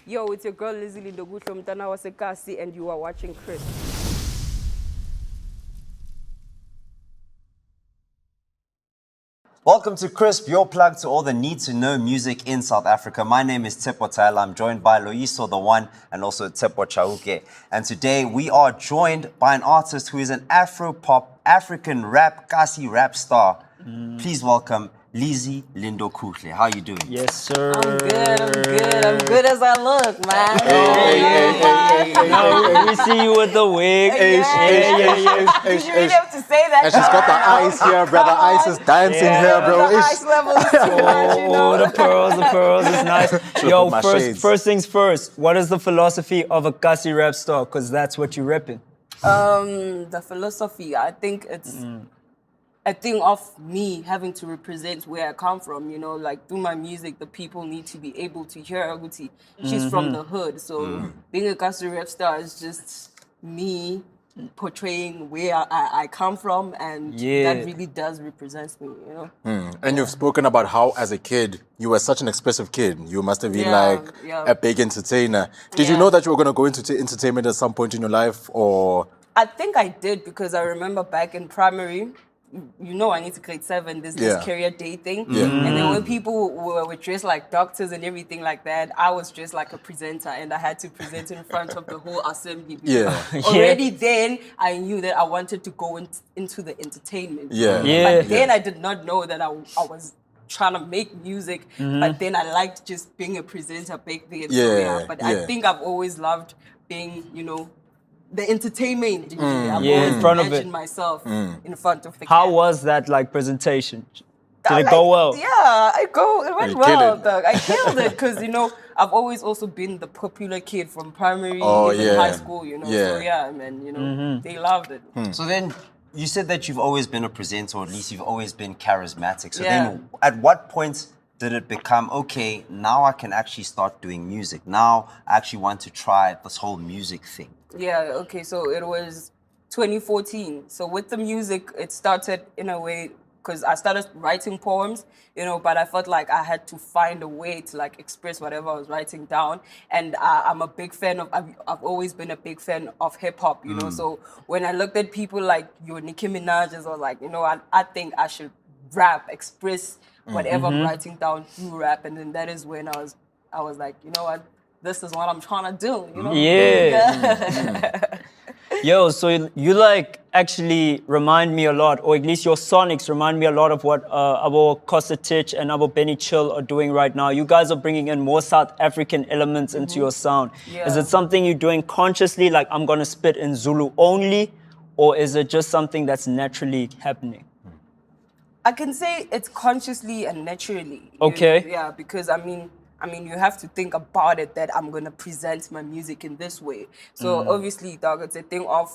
Yo, it's your girl Leezy Lindokuhle, Mtana Wasekasi, and you are watching Chris. Welcome to Crisp, your plug to all the need-to-know music in South Africa. My name is Tsepo Tyler. I'm joined by Yizo the One and also Tsepo Chauke. And today we are joined by an artist who is an Afro-pop, African rap, Kasi rap star. Please welcome Leezy Lindokuhle. How are you doing? Yes, sir. I'm good as I look, man. We see you with the wig. Did you really have to say that? And she's got the ice here, brother. Ice is dancing here, bro. The ice level is too much, you know? Oh, the pearls is nice. Yo, my shades. first things first. What is the philosophy of a Kasi rap star? Because that's what you're repping. The philosophy, I think it's a thing of me having to represent where I come from, you know, like through my music, the people need to be able to hear Aguti. She's from the hood, so being a Kasi rap star is just me portraying where I come from, and that really does represent me, you know. And you've spoken about how, as a kid, you were such an expressive kid. You must have been a big entertainer. Did you know that you were going to go into entertainment at some point in your life, or? I think I did, because I remember back in primary, you know, I need to grade 7, this career day thing. And then when people were dressed like doctors and everything like that, I was dressed like a presenter, and I had to present in front of the whole assembly. Already then, I knew that I wanted to go into the entertainment. But then I did not know that I was trying to make music, but then I liked just being a presenter back then. But I think I've always loved being, you know, the entertainment. I've always in front of imagined it. myself in front of the How camera. was that like presentation? Did it go well? Yeah, it went You well, killed it. dog. I killed it, because, you know, I've always also been the popular kid from primary, even high school, you know. So yeah, man, you know, they loved it. So then, you said that you've always been a presenter, or at least you've always been charismatic. So then, at what point did it become, okay, now I can actually start doing music? Now I actually want to try this whole music thing. Yeah, okay, so it was 2014. So with the music, it started in a way, because I started writing poems, you know, but I felt like I had to find a way to like express whatever I was writing down. And I'm a big fan of, I've always been a big fan of hip hop, you know. So when I looked at people like your Nicki Minaj, I was like, you know, I think I should rap, express whatever I'm writing down through rap. And then that is when I was like, you know what, this is what I'm trying to do, you know? Yo, so you like actually remind me a lot, or at least your sonics remind me a lot of what our Kosetich and our Benny Chill are doing right now. You guys are bringing in more South African elements into your sound. Is it something you're doing consciously, like I'm gonna spit in Zulu only, or is it just something that's naturally happening? I can say it's consciously and naturally. Okay. Yeah, because I mean, you have to think about it that I'm gonna present my music in this way. So obviously, dog, it's a thing of,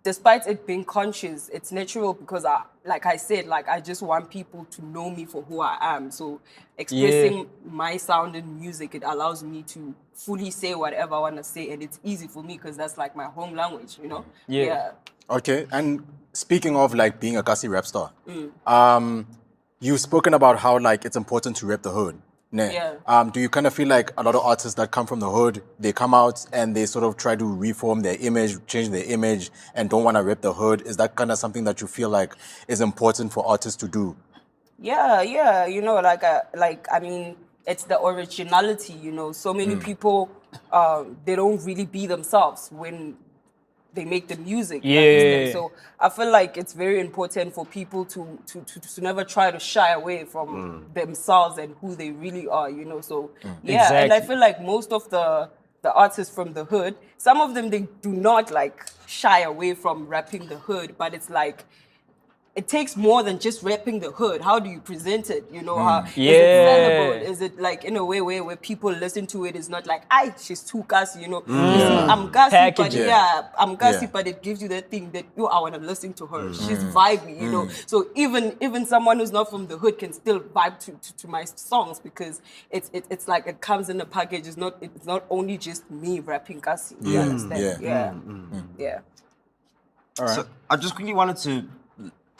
despite it being conscious, it's natural, because like I said, like I just want people to know me for who I am. So expressing my sound in music, it allows me to fully say whatever I want to say, and it's easy for me because that's like my home language, you know? Okay, and speaking of like being a Kasi rap star, you've spoken about how like it's important to rep the hood. Do you kind of feel like a lot of artists that come from the hood, they come out and they sort of try to reform their image, change their image, and don't want to rep the hood? Is that kind of something that you feel like is important for artists to do? Yeah, you know, I mean, it's the originality, you know. So many people, they don't really be themselves when they make the music. You understand? So I feel like it's very important for people to never try to shy away from themselves and who they really are, you know. So and I feel like most of the artists from the hood, some of them, they do not like shy away from rapping the hood, but it's like, it takes more than just rapping the hood. How do you present it? You know, how is it sellable? Is it like in a way where people listen to it? It's not like, she's too gassy, you know. You see, I'm gassy, but I'm gassy, but it gives you that thing that, I want to listen to her. She's vibey, you know. So even someone who's not from the hood can still vibe to my songs, because it's like it comes in a package. It's not only just me rapping gassy. You understand? Yeah. All right. So I just quickly wanted to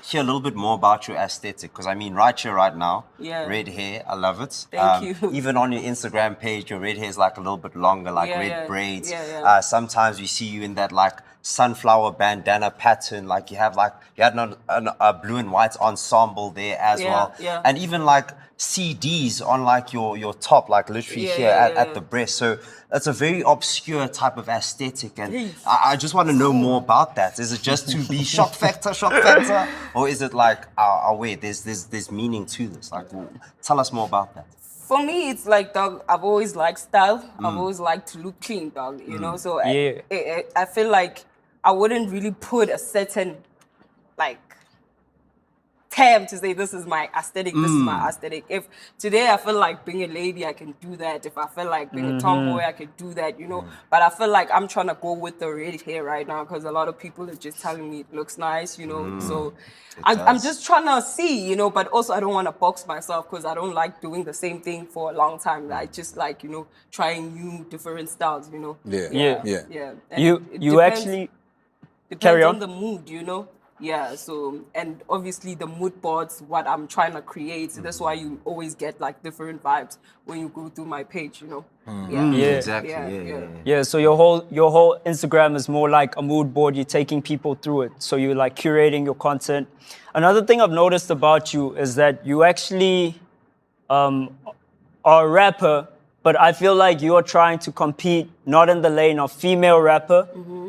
hear a little bit more about your aesthetic, because I mean, right here, right now, Yeah. red hair, I love it. Thank you. Even on your Instagram page, your red hair is like a little bit longer, like red braids. Sometimes we see you in that like sunflower bandana pattern, like you had a blue and white ensemble there as well, and even like CDs on like your top, like literally here at the breast. So it's a very obscure type of aesthetic, and I just want to know more about that. Is it just to be shock factor, or is it like, oh wait, there's meaning to this? Like, tell us more about that. For me, it's like, dog, I've always liked style. I've always liked to look clean, dog, you know? So I feel like I wouldn't really put a certain, like, term to say this is my aesthetic, this is my aesthetic. If today I feel like being a lady, I can do that. If I feel like being a tomboy, I can do that, you know? But I feel like I'm trying to go with the red hair right now because a lot of people are just telling me it looks nice, you know? So I'm just trying to see, you know, but also I don't want to box myself because I don't like doing the same thing for a long time. I just like, you know, trying new, different styles, you know? Yeah. And you actually depends on the mood, you know? Yeah, so, and obviously the mood boards, what I'm trying to create. So that's why you always get like different vibes when you go through my page, you know? Exactly. Yeah, so your whole Instagram is more like a mood board. You're taking people through it. So you're like curating your content. Another thing I've noticed about you is that you actually are a rapper, but I feel like you are trying to compete not in the lane of female rapper,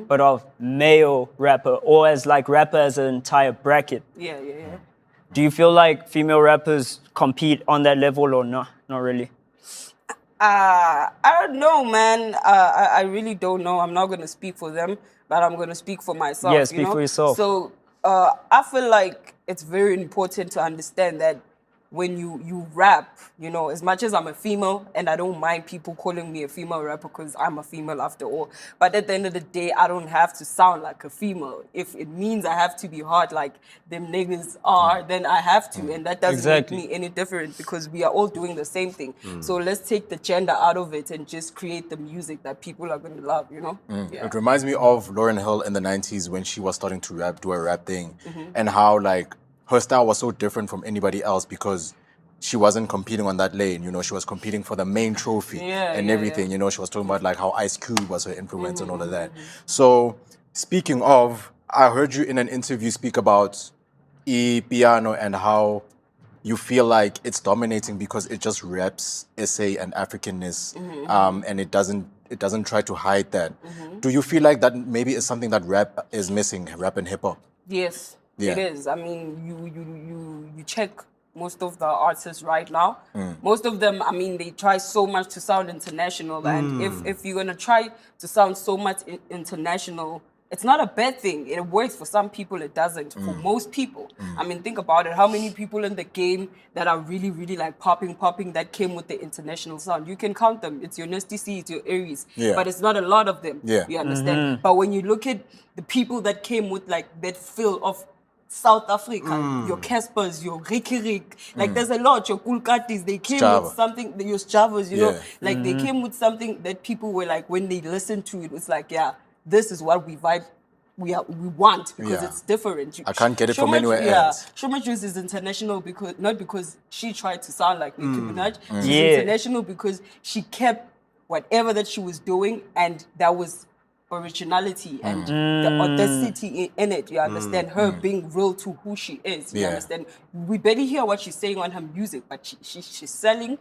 but of male rapper, or as like rapper as an entire bracket. Yeah. Do you feel like female rappers compete on that level or not? Not really. I don't know, man. I really don't know. I'm not going to speak for them, but I'm going to speak for myself. Yeah, speak you know? for yourself. So I feel like it's very important to understand that when you rap, you know, as much as I'm a female, and I don't mind people calling me a female rapper because I'm a female after all, but at the end of the day, I don't have to sound like a female. If it means I have to be hard like them niggas are, then I have to, and that doesn't make me any different because we are all doing the same thing. So let's take the gender out of it and just create the music that people are going to love, you know? It reminds me of Lauryn Hill in the 90s when she was starting to do a rap thing, and how like her style was so different from anybody else because she wasn't competing on that lane, you know, she was competing for the main trophy and everything, you know, she was talking about like how Ice Cube was her influence and all of that. So speaking of, I heard you in an interview speak about piano and how you feel like it's dominating because it just raps SA and Africanness, and it doesn't try to hide that. Do you feel like that maybe is something that rap is missing, rap and hip hop? Yes, it is. I mean, you check most of the artists right now. Most of them, I mean, they try so much to sound international, and if you're gonna try to sound so much international, it's not a bad thing. It works for some people, it doesn't. For most people, I mean, think about it. How many people in the game that are really, really like popping that came with the international sound? You can count them. It's your Nasty C, it's your Aries, but it's not a lot of them. You understand? But when you look at the people that came with like that feel of South Africa, your Caspers, your Rikirik, like there's a lot, your Kulkatis, they came with something, your Javas, you know, like they came with something that people were like, when they listened to it, it's like, yeah, this is what we want because it's different. I can't get it from anywhere else. Shoma Juice is international because not because she tried to sound like Nicki Minaj. She's international because she kept whatever that she was doing, and that was originality and the audacity in it. You understand? Her being real to who she is. You understand? We barely hear what she's saying on her music, but she's selling.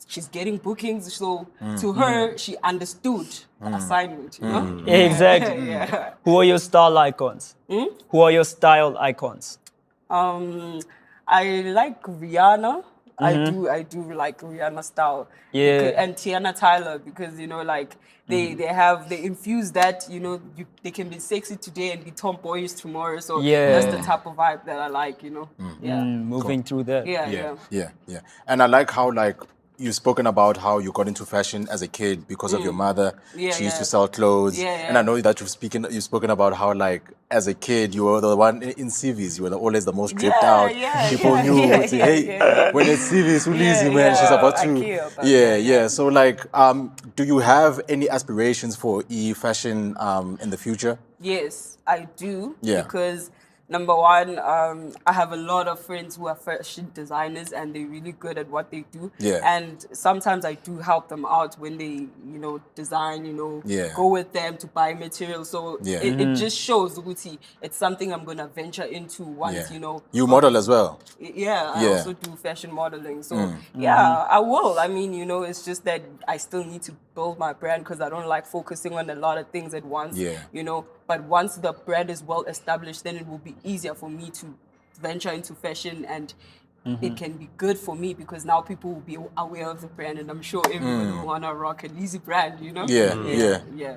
She's getting bookings, so to her, she understood the assignment, you know? Exactly. Who are your style icons? Who are your style icons? I like Rihanna. I do like Rihanna style. And Tiana Tyler, because, you know, like, they infuse that, you know, they can be sexy today and be tomboyish tomorrow. So that's the type of vibe that I like, you know? Moving through that. Yeah. And I like how, like, you've spoken about how you got into fashion as a kid because of your mother. She used to sell clothes. And I know that you've spoken about how, like, as a kid, you were the one in CVs. You were always the most dripped out. People knew, hey, when it's CVs, Leezy, man, she's about to. So, like, do you have any aspirations for fashion in the future? Yes, I do. Because Number one, I have a lot of friends who are fashion designers and they're really good at what they do. Yeah. And sometimes I do help them out when they, design, Yeah. go with them to buy material. So Yeah. it just shows, Uguti, it's something I'm going to venture into once, Yeah. You model as well. Yeah, I Yeah. also do fashion modeling. So yeah, I will. I mean, it's just that I still need to build my brand because I don't like focusing on a lot of things at once. Yeah. But once the brand is well established, then it will be easier for me to venture into fashion and it can be good for me because now people will be aware of the brand and I'm sure everyone will want to rock a Leezy brand, Yeah.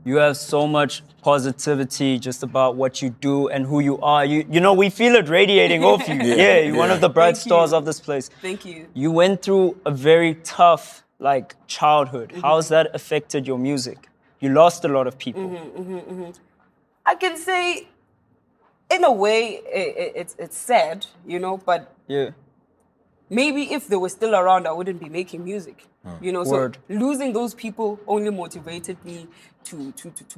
You have so much positivity just about what you do and who you are. We feel it radiating off you. Yeah, you're one of the bright Thank stars you. of this place. Thank you. You went through a very tough, childhood. How's that affected your music? You lost a lot of people. I can say, in a way, it's sad, but Yeah. maybe if they were still around, I wouldn't be making music. Word. So losing those people only motivated me to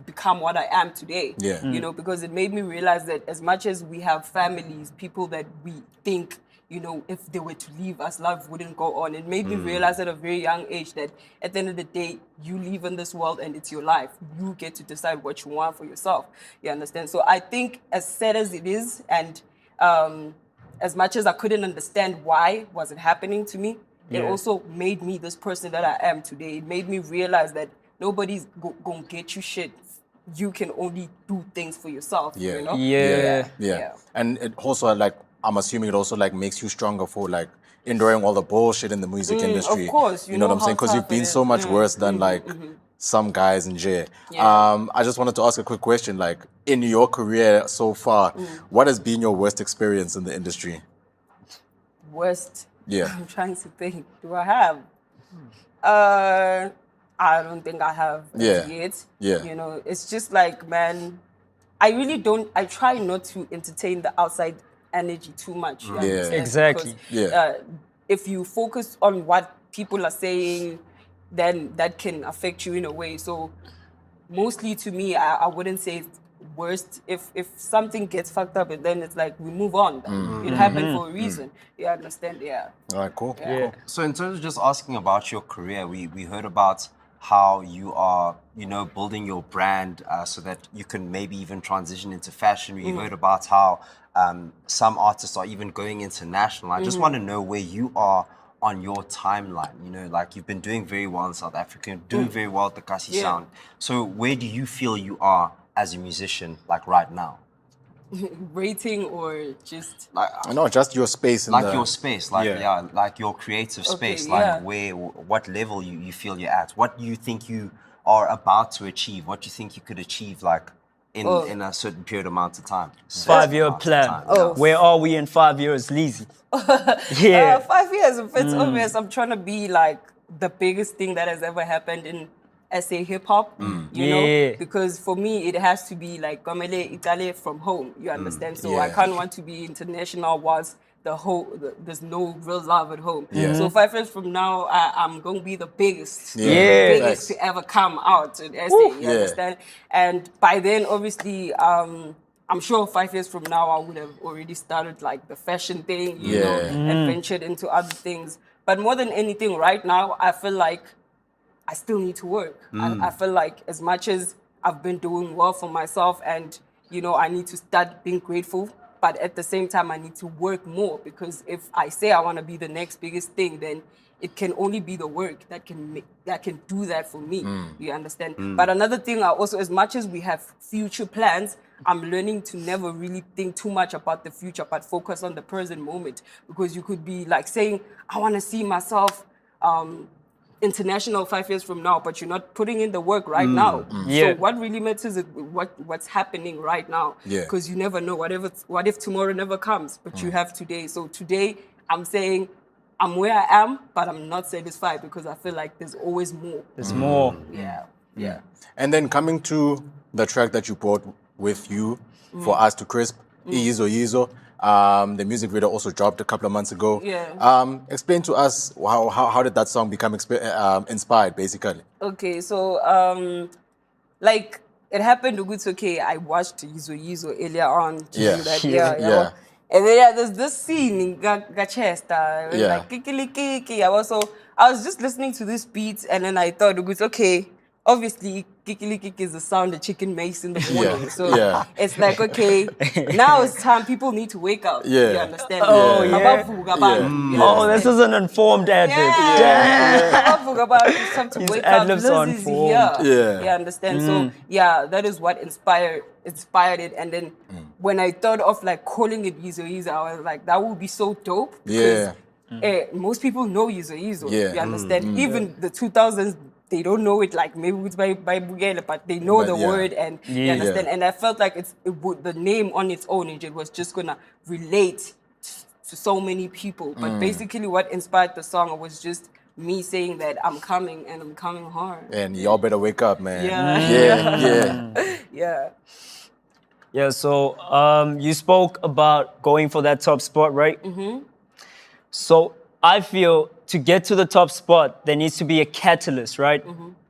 become what I am today. Yeah. Because it made me realize that as much as we have families, people that we think, if they were to leave us, life wouldn't go on. It made me realize at a very young age that at the end of the day, you live in this world and it's your life. You get to decide what you want for yourself. You understand? So I think as sad as it is, and as much as I couldn't understand why was it happening to me, it also made me this person that I am today. It made me realize that nobody's gonna get you shit. You can only do things for yourself. Yeah. Yeah. And it also I'm assuming it also makes you stronger for enduring all the bullshit in the music industry. Of course, you know what I'm how saying? Because you've tough been it so is. much worse than some guys in jail. Yeah. I just wanted to ask a quick question. In your career so far, what has been your worst experience in the industry? Worst. Yeah. I'm trying to think. Do I have? I don't think I have as yet. Yeah. It's just man, I really don't. I try not to entertain the outside energy too much. You understand? Exactly. Because, if you focus on what people are saying, then that can affect you in a way. So mostly to me, I wouldn't say it's worst. If something gets fucked up, and then it's we move on. It happened for a reason. You understand? Yeah. All right, cool. Yeah. So in terms of just asking about your career, we heard about how you are, building your brand so that you can maybe even transition into fashion. We heard about how some artists are even going international. I just want to know where you are on your timeline. You've been doing very well in South Africa, doing very well at the Kasi sound. So where do you feel you are as a musician, right now? Rating or just No, just your space in your space, your creative space, what level you feel you're at, what you think you are about to achieve, what you think you could achieve in a certain period amount of time. 5-year plan. Where are we in 5 years, Leezy? Yeah. 5 years, if it's obvious, I'm trying to be the biggest thing that has ever happened in SA hip hop, you know, because for me it has to be Gomele Italy from home. You understand? So I can't want to be international whilst there's no real love at home. So 5 years from now, I'm going to be the biggest, biggest to ever come out in SA. You understand? And by then, obviously, I'm sure 5 years from now, I would have already started the fashion thing, you know, and ventured into other things. But more than anything, right now, I feel like I still need to work. I feel like as much as I've been doing well for myself and, I need to start being grateful, but at the same time, I need to work more because if I say I want to be the next biggest thing, then it can only be the work that can do that for me. You understand? But another thing, also, as much as we have future plans, I'm learning to never really think too much about the future, but focus on the present moment because you could be saying, I want to see myself international 5 years from now, but you're not putting in the work right now. So what really matters is what's happening right now. Because you never know. What if tomorrow never comes? But you have today. So today, I'm saying I'm where I am, but I'm not satisfied because I feel like there's always more. There's more. Yeah. And then coming to the track that you brought with you for us to crisp, Yizo Yizo. The music video also dropped a couple of months ago. Explain to us how did that song become inspired, basically? Okay, so it happened to good. Okay, I watched Yizo Yizo earlier on. To Yeah. do that. Yeah. And then there's this scene in Gachester. It was Yeah. like kiki kiki. I was just listening to this beat, and then I thought, okay, obviously kiki kiki is the sound the chicken makes in the morning. Yeah. So Yeah. it's like, okay, now it's time. People need to wake up. Yeah. You understand? Oh, yeah. Mabavuka abantu, Yeah. you Yeah. Oh, understand? this is an informed ad lib. Yeah, it's time to His wake ad up. libs are Liz is here. informed. Yeah. You understand? So yeah, that is what inspired it. And then when I thought of like calling it Yizo Yizo, I was like, that would be so dope because most people know Yizo Yizo. Yeah. You understand? Even the 2000s, they don't know it like maybe it's by Bugele, but they know But the yeah. word and you understand. And I felt like the name on its own, it was just gonna relate to so many people. But basically what inspired the song was just me saying that I'm coming and I'm coming hard. And y'all better wake up, man. Yeah. Yeah. Yeah, so you spoke about going for that top spot, right? Mm-hmm. So I feel to get to the top spot, there needs to be a catalyst, right?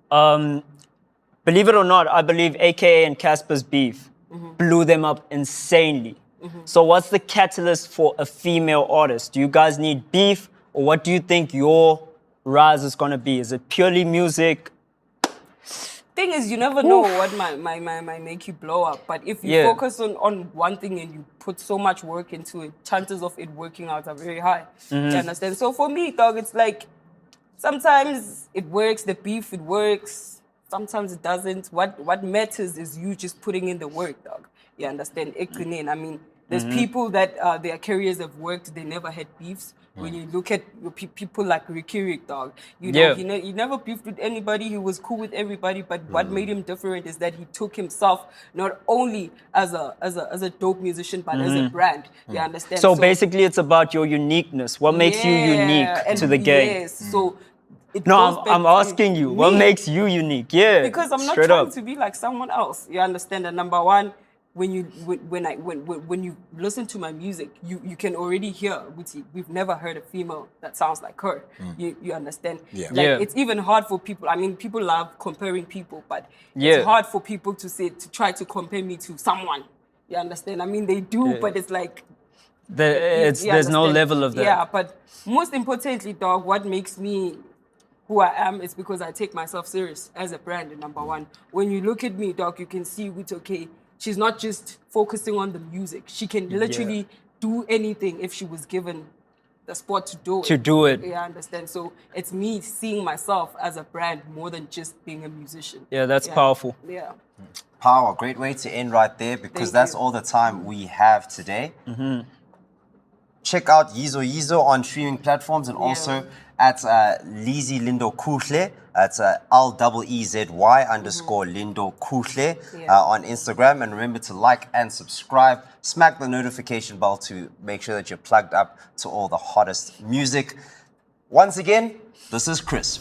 Believe it or not, I believe AKA and Casper's beef blew them up insanely. So what's the catalyst for a female artist? Do you guys need beef, or what do you think your rise is gonna be? Is it purely music? Thing is, you never know what might make you blow up. But if you focus on one thing and you put so much work into it, chances of it working out are very high. You understand? So for me, dog, it's like sometimes it works, the beef, it works. Sometimes it doesn't. What matters is you just putting in the work, dog. You understand? I mean, there's people that their careers have worked, they never had beefs. When you look at people like Ricky Rick, dog, you know, he never beefed with anybody. He was cool with everybody. But what made him different is that he took himself not only as a dope musician, but as a brand. You understand? So basically, it's about your uniqueness. What makes you unique to the game? Yes. So No, I'm asking you, what makes you unique? Yeah, because I'm not straight trying up. to be like someone else. You understand? And number one, when you listen to my music, you can already hear Wuti. We've never heard a female that sounds like her. You understand? Yeah. Like it's even hard for people. I mean, people love comparing people, but it's hard for people to try to compare me to someone. You understand? I mean, they do, but it's like There's no understand? level of that. Yeah, but most importantly, dog, what makes me who I am is because I take myself serious as a brand, number one. When you look at me, dog, you can see it's okay. She's not just focusing on the music. She can literally do anything if she was given the spot to do it. To do it. Yeah, I understand. So it's me seeing myself as a brand more than just being a musician. Yeah, that's powerful. Yeah. Power, great way to end right there because that's all the time we have today. Check out Yizo Yizo on streaming platforms and also at Leezy Lindokuhle. That's LEEZY_Lindokuhle on Instagram. And remember to like and subscribe. Smack the notification bell to make sure that you're plugged up to all the hottest music. Once again, this is Chris.